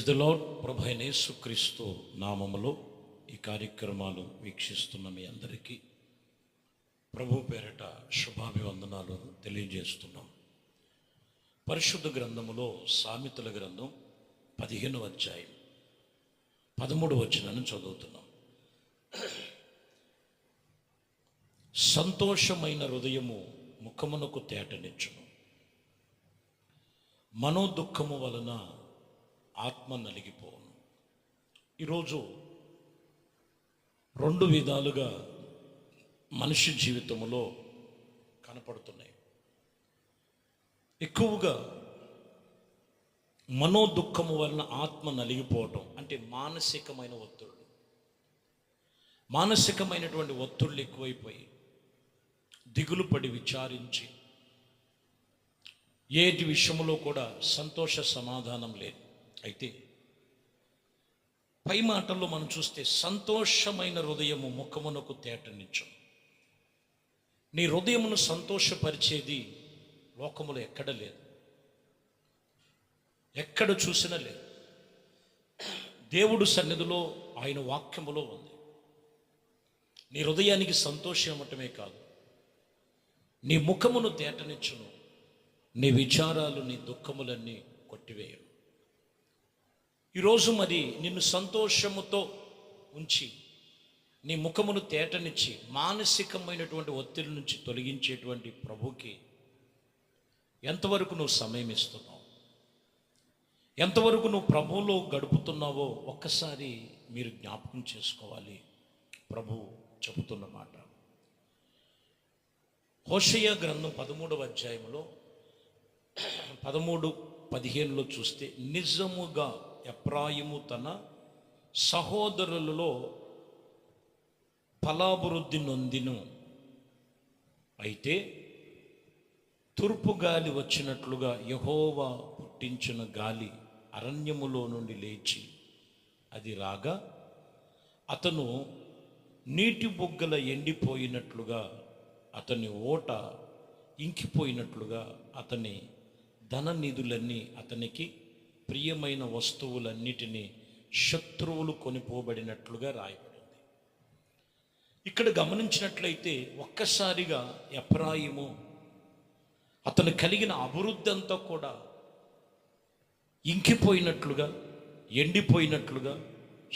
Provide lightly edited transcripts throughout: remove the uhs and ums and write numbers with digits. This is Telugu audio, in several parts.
Praise the lord. ప్రభు అయిన యేసుక్రీస్తు నామములో ఈ కార్యక్రమాలు వీక్షిస్తున్న మీ అందరికీ ప్రభు పేరిట శుభాభివందనాలు తెలియజేస్తున్నాం. పరిశుద్ధ గ్రంథములో సామెతల గ్రంథం 15వ అధ్యాయం 13వ వచనాన్ని చదువుతున్నాం. సంతోషమైన హృదయము ముఖమునకు తేటనిచ్చును, మనోదుఃఖము వలన ఆత్మ నలిగిపోవును. ఈరోజు రెండు విధాలుగా మనిషి జీవితంలో కనపడుతున్నాయి. ఎక్కువగా మనోదుఃఖము వలన ఆత్మ నలిగిపోవటం అంటే మానసికమైన ఒత్తిళ్ళు, మానసికమైనటువంటి ఒత్తిళ్ళు ఎక్కువైపోయి దిగులు పడి విచారించి ఏటి విషయంలో కూడా సంతోష సమాధానం లేదు. అయితే పై మాటల్లో మనం చూస్తే సంతోషమైన హృదయము ముఖమునకు తేటనిచ్చును. నీ హృదయమును సంతోషపరిచేది లోకములో ఎక్కడ లేదు, ఎక్కడ చూసినా లేదు. దేవుడు సన్నిధిలో ఆయన వాక్యములో ఉంది. నీ హృదయానికి సంతోషం ఇవ్వటమే కాదు, నీ ముఖమును తేటనిచ్చును, నీ విచారాలు నీ దుఃఖములన్నీ కొట్టివేయరు. ఈరోజు మరి నిన్ను సంతోషముతో ఉంచి నీ ముఖమును తేటనిచ్చి మానసికమైనటువంటి ఒత్తిడి నుంచి తొలగించేటువంటి ప్రభుకి ఎంతవరకు నువ్వు సమయం ఇస్తున్నావు, ఎంతవరకు నువ్వు ప్రభువులో గడుపుతున్నావో ఒక్కసారి మీరు జ్ఞాపకం చేసుకోవాలి. ప్రభు చెబుతున్న మాట హోషేయ గ్రంథం 13వ అధ్యాయంలో 13-15లో చూస్తే, నిజముగా ఎఫ్రాయిము తన సహోదరులలో ఫలాభివృద్ధి నొందిను, అయితే తూర్పు గాలి వచ్చినట్లుగా యెహోవా పుట్టించిన గాలి అరణ్యములో నుండి లేచి అది రాగా అతను నీటి బుగ్గల ఎండిపోయినట్లుగా, అతని ఓట ఇంకిపోయినట్లుగా, అతని ధన నిధులన్నీ, అతనికి ప్రియమైన వస్తువులన్నిటినీ శత్రువులు కొనిపోబడినట్లుగా రాయబడింది. ఇక్కడ గమనించినట్లయితే ఒక్కసారిగా ఎఫ్రాయిము అతను కలిగిన అభివృద్ధి అంతా కూడా ఇంకిపోయినట్లుగా, ఎండిపోయినట్లుగా,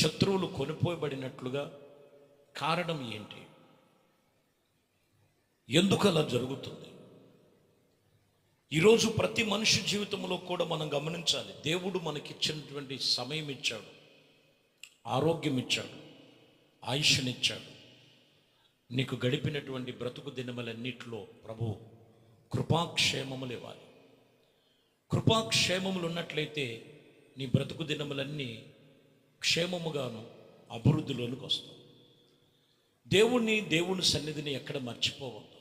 శత్రువులు కొనిపోబడినట్లుగా. కారణం ఏంటి? ఎందుకు అలా జరుగుతుంది? ఈరోజు ప్రతి మనిషి జీవితంలో కూడా మనం గమనించాలి. దేవుడు మనకిచ్చినటువంటి సమయం ఇచ్చాడు, ఆరోగ్యం ఇచ్చాడు, ఆయుష్నిచ్చాడు. నీకు గడిపినటువంటి బ్రతుకు దినములన్నిటిలో ప్రభు కృపాక్షేమములు ఇవ్వాలి. కృపాక్షేమములు ఉన్నట్లయితే నీ బ్రతుకు దినములన్నీ క్షేమముగాను అభివృద్ధిలోనికి వస్తావు. దేవుని సన్నిధిని ఎక్కడ మర్చిపోవద్దు.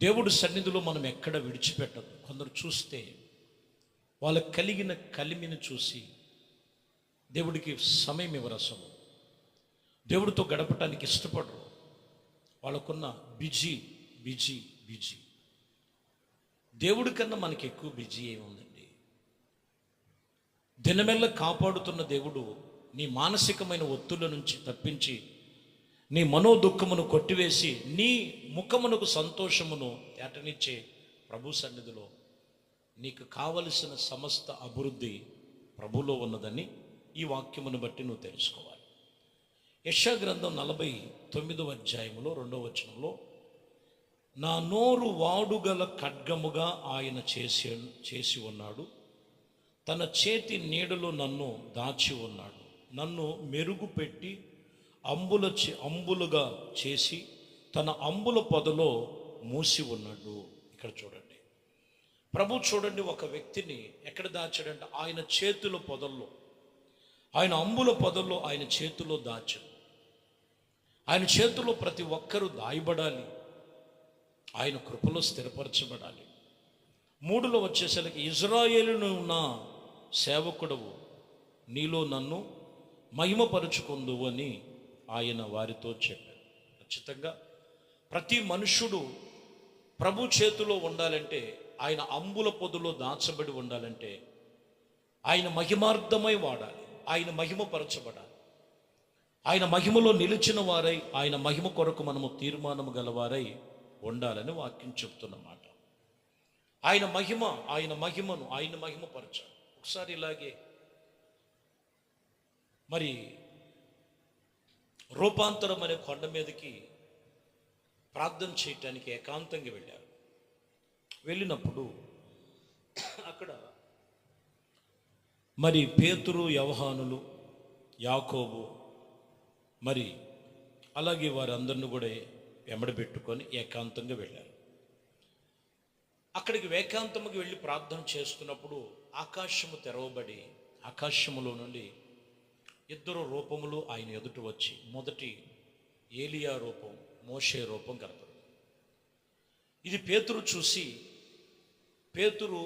దేవుడి సన్నిధిలో మనం ఎక్కడ విడిచిపెట్టదు. కొందరు చూస్తే వాళ్ళకు కలిగిన కలిమిని చూసి దేవుడికి సమయం ఇవ్వరు, అసలు దేవుడితో గడపటానికి ఇష్టపడరు. వాళ్ళకున్న బిజీ బిజీ బిజీ. దేవుడి కన్నా మనకి ఎక్కువ బిజీ ఏముందండి? దినమెల్ల కాపాడుతున్న దేవుడు నీ మానసికమైన ఒత్తుల నుంచి తప్పించి నీ మనోదుఃఖమును కొట్టివేసి నీ ముఖమునకు సంతోషమును తేటనిచ్చే ప్రభు సన్నిధిలో నీకు కావలసిన సమస్త అభివృద్ధి ప్రభులో ఉన్నదని ఈ వాక్యమును బట్టి నువ్వు తెలుసుకోవాలి. యెషయా గ్రంథం 49వ అధ్యాయంలో 2వ వచనంలో, నా నోరు వాడుగల ఖడ్గముగా ఆయన చేసి ఉన్నాడు, తన చేతి నీడలో నన్ను దాచి ఉన్నాడు, నన్ను మెరుగుపెట్టి అంబులుగా చేసి తన అంబుల పొదలో మూసి ఉన్నాడు. ఇక్కడ చూడండి, ప్రభు చూడండి, ఒక వ్యక్తిని ఎక్కడ దాచాడంటే ఆయన చేతుల పొదల్లో, ఆయన అంబుల పొదల్లో ఆయన చేతిలో దాచాడు. ఆయన చేతిలో ప్రతి ఒక్కరూ దాయబడాలి, ఆయన కృపలో స్థిరపరచబడాలి. 3లో వచ్చేసరికి, ఇజ్రాయేలును నా సేవకుడవు, నీలో నన్ను మహిమపరుచుకుందువు అని ఆయన వారితో చెప్పారు. ఖచ్చితంగా ప్రతి మనుష్యుడు ప్రభు చేతిలో ఉండాలంటే, ఆయన అంబుల పొదలో దాచబడి ఉండాలంటే ఆయన మహిమార్థమై వాడాలి, ఆయన మహిమపరచబడాలి. ఆయన మహిమలో నిలిచిన వారై ఆయన మహిమ కొరకు మనము తీర్మానము గలవారై ఉండాలని వాక్యం చెప్తున్నమాట. ఆయన మహిమను ఆయన మహిమపరచాలి. ఒకసారి ఇలాగే మరి రూపాంతరం అనే కొండ మీదకి ప్రార్థన చేయటానికి ఏకాంతంగా వెళ్ళారు. వెళ్ళినప్పుడు అక్కడ మరి పేతురు, యోహానులు, యాకోబు మరి అలాగే వారందరిని కూడా వెంబడబెట్టుకొని ఏకాంతంగా వెళ్ళారు. అక్కడికి ఏకాంతముకి వెళ్ళి ప్రార్థన చేస్తున్నప్పుడు ఆకాశము తెరవబడి ఆకాశములో నుండి ఇద్దరు రూపములు ఆయన ఎదుట వచ్చి, మొదటి ఏలియా రూపం, మోషే రూపం కనపడింది. ఇది పేతురు చూసి, పేతురు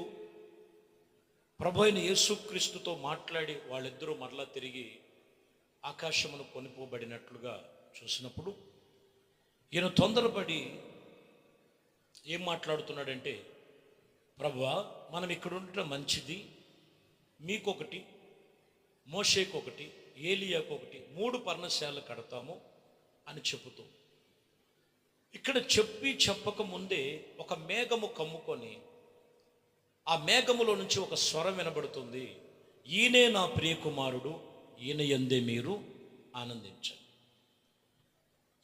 ప్రభు అయిన యేసుక్రీస్తుతో మాట్లాడి వాళ్ళిద్దరూ మరలా తిరిగి ఆకాశమును కొనిపోబడినట్లుగా చూసినప్పుడు ఈయన తొందరపడి ఏం మాట్లాడుతున్నాడంటే, ప్రభువా, మనం ఇక్కడ ఉండటం మంచిది, మీకొకటి, మోషేకొకటి, ఏలియాకొకటి 3 పర్ణశాలలు కడతాము అని చెబుతూ, ఇక్కడ చెప్పక ముందే ఒక మేఘము కమ్ముకొని ఆ మేఘములో నుంచి ఒక స్వరం వినబడుతుంది, ఈయనే నా ప్రియకుమారుడు, ఈయన యందే మీరు ఆనందించండి.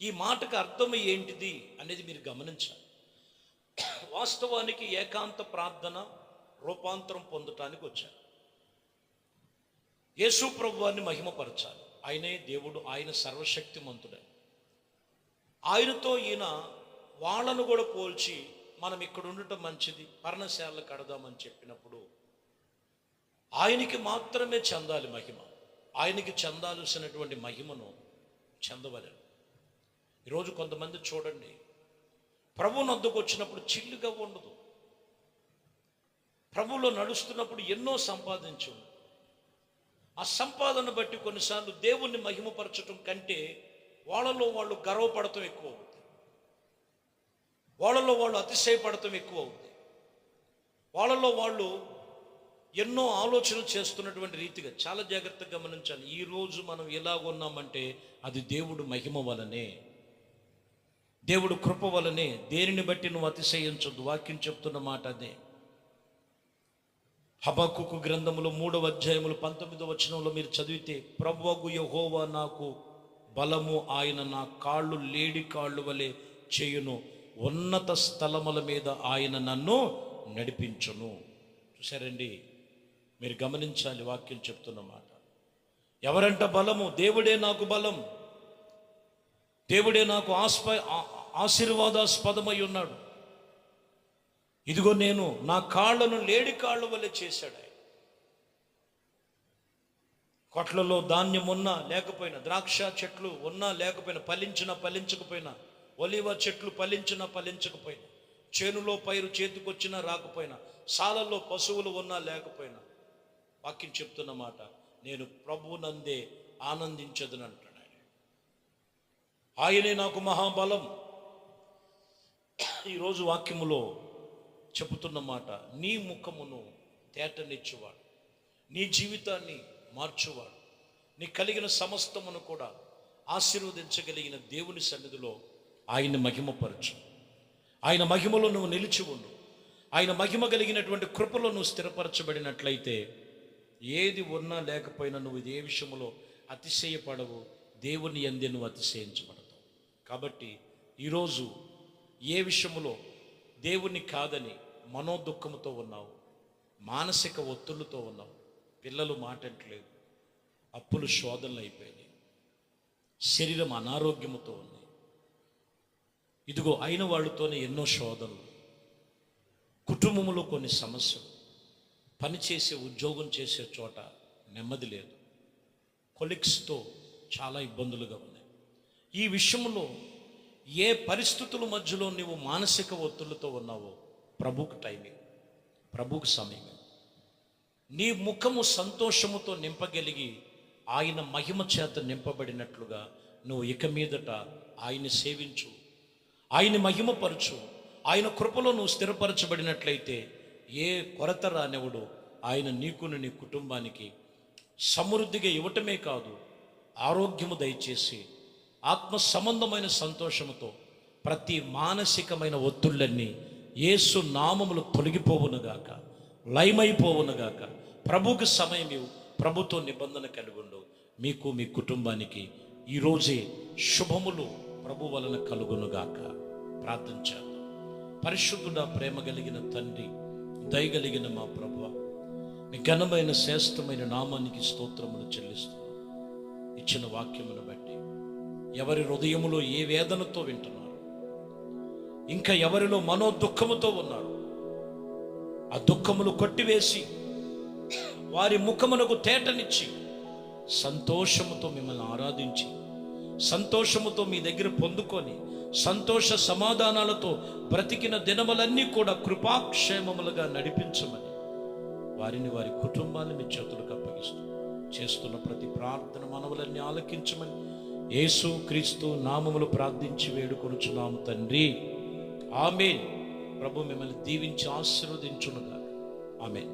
ఈ మాటకు అర్థం ఏంటిది అనేది మీరు గమనించాలి. వాస్తవానికి ఏకాంత ప్రార్థన రూపాంతరం పొందటానికి వచ్చారు. యేసు ప్రభువాన్ని మహిమపరచాలి. ఆయనే దేవుడు, ఆయన సర్వశక్తిమంతుడే. ఆయనతో ఈయన వాళ్ళను కూడా పోల్చి మనం ఇక్కడ ఉండటం మంచిది, పర్ణశాలలు కడదామని చెప్పినప్పుడు ఆయనకి మాత్రమే చెందాలి మహిమ. ఆయనకి చెందాల్సినటువంటి మహిమను చెందవలెను. ఈరోజు కొంతమంది చూడండి, ప్రభు నొద్దకు వచ్చినప్పుడు చిల్లుగా ఉండదు. ప్రభువులో నడుస్తున్నప్పుడు ఎన్నో సంపాదించు, ఆ సంపాదన బట్టి కొన్నిసార్లు దేవుణ్ణి మహిమపరచటం కంటే వాళ్ళలో వాళ్ళు గర్వపడటం ఎక్కువ అవుతుంది, వాళ్ళలో వాళ్ళు అతిశయపడటం ఎక్కువ అవుతుంది, వాళ్ళలో వాళ్ళు ఎన్నో ఆలోచనలు చేస్తున్నటువంటి రీతిగా. చాలా జాగ్రత్తగా గమనించాలి. ఈరోజు మనం ఎలాగున్నామంటే అది దేవుడు మహిమ వలనే, దేవుడు కృప వలనే. దేనిని బట్టి నువ్వు అతిశయించొద్దు. వాక్యం చెప్తున్న మాట అదే. హబక్కూకు గ్రంథములో 3వ అధ్యాయములు 19వ వచనంలో మీరు చదివితే, ప్రభువగు యెహోవా నాకు బలము, ఆయన నా కాళ్ళు లేడి కాళ్ళు వలె చేయును, ఉన్నత స్థలముల మీద ఆయన నన్ను నడిపించును. చూసారండి, మీరు గమనించాలి వాక్యం చెప్తున్న మాట. ఎవరంట బలము? దేవుడే నాకు బలం, దేవుడే నాకు ఆశీర్వాదాస్పదమై ఉన్నాడు. ఇదిగో నేను నా కాళ్ళను లేడి కాళ్ళ వల్లే చేశాడు. కొట్లలో ధాన్యం ఉన్నా లేకపోయినా, ద్రాక్ష చెట్లు ఉన్నా లేకపోయినా, ఫలించినా ఫలించకపోయినా, ఒలివ చెట్లు ఫలించినా ఫలించకపోయినా, చేనులో పైరు చేతికొచ్చినా రాకపోయినా, సాలల్లో పశువులు ఉన్నా లేకపోయినా, వాక్యం చెప్తున్న మాట, నేను ప్రభువునందే ఆనందించదని అంటున్నాడు. ఆయనే నాకు మహాబలం. ఈరోజు వాక్యములో చెబుతున్న మాట, నీ ముఖమును తేటనిచ్చువాడు, నీ జీవితాన్ని మార్చువాడు, నీ కలిగిన సమస్తమును కూడా ఆశీర్వదించగలిగిన దేవుని సన్నిధిలో ఆయన్ని మహిమపరచు. ఆయన మహిమలో నువ్వు నిలిచి ఉండు. ఆయన మహిమ కలిగినటువంటి కృపలో నువ్వు స్థిరపరచబడినట్లయితే ఏది ఉన్నా లేకపోయినా నువ్వు ఏ విషయంలో అతిశయపడవు, దేవుని యందే నువ్వు అతిశయించబడతావు. కాబట్టి ఈరోజు ఏ విషయంలో దేవుని కాదని మనోదుఖముతో ఉన్నావు, మానసిక ఒత్తిళ్లతో ఉన్నావు, పిల్లలు మాటట్లేదు, అప్పులు శోధనలు అయిపోయినాయి, శరీరం అనారోగ్యముతో ఉంది, ఇదిగో అయిన వాళ్ళతోనే ఎన్నో శోధనలు, కుటుంబంలో కొన్ని సమస్యలు, పనిచేసే ఉద్యోగం చేసే చోట నెమ్మది లేదు, కొలీగ్స్తో చాలా ఇబ్బందులుగా ఉన్నాయి. ఈ విషయంలో ఏ పరిస్థితుల మధ్యలో నీవు మానసిక ఒత్తిళ్లతో ఉన్నావో ప్రభువుకు టైమింగ్, ప్రభువుకు సమయం. నీ ముఖము సంతోషముతో నింపగలిగి ఆయన మహిమ చేత నింపబడినట్లుగా నువ్వు ఇక మీదట ఆయన్ని సేవించు, ఆయన్ని మహిమపరచు. ఆయన కృపలో నువ్వు స్థిరపరచబడినట్లయితే ఏ కొరత రానివ్వడు, ఆయన నీకును నీ కుటుంబానికి సమృద్ధిగా ఇవ్వటమే కాదు, ఆరోగ్యము దయచేసి ఆత్మ సంబంధమైన సంతోషముతో ప్రతి మానసికమైన ఒత్తిళ్ళన్నీ యేసు నామములు తొలగిపోవునుగాక, లయమైపోవునుగాక. ప్రభువుకు సమయం ఇవ్వు, ప్రభుతో నిబంధన కలిగి ఉండు. మీకు మీ కుటుంబానికి ఈరోజే శుభములు ప్రభు వలన కలుగునుగాక. ప్రార్థన చేద్దాం. పరిశుద్ధుడా, ప్రేమ కలిగిన తండ్రి, దయగలిగిన మా ప్రభువా, మీ ఘనమైన శ్రేష్టమైన నామానికి స్తోత్రములు చెల్లిస్తున్నాం. ఇచ్చిన వాక్యమును బట్టి ఎవరి హృదయములో ఏ వేదనతో వింటున్నారు, ఇంకా ఎవరిలో మనో దుఃఖముతో ఉన్నారు, ఆ దుఃఖములు కొట్టివేసి వారి ముఖమునకు తేటనిచ్చి సంతోషముతో మిమ్మల్ని ఆరాధించి సంతోషముతో మీ దగ్గర పొందుకొని సంతోష సమాధానాలతో బ్రతికిన దినములన్నీ కూడా కృపాక్షేమములుగా నడిపించమని వారిని, వారి కుటుంబాన్ని మీ చేతులకు అప్పగిస్తూ చేస్తున్న ప్రతి ప్రార్థన మనవులన్నీ ఆలకించమని యేసు క్రీస్తు నామములు ప్రార్థించి వేడుకొనుచున్నాము తండ్రి. ఆమేన్. ప్రభు మిమ్మల్ని దీవించి ఆశీర్వదించునుగాక. ఆమేన్.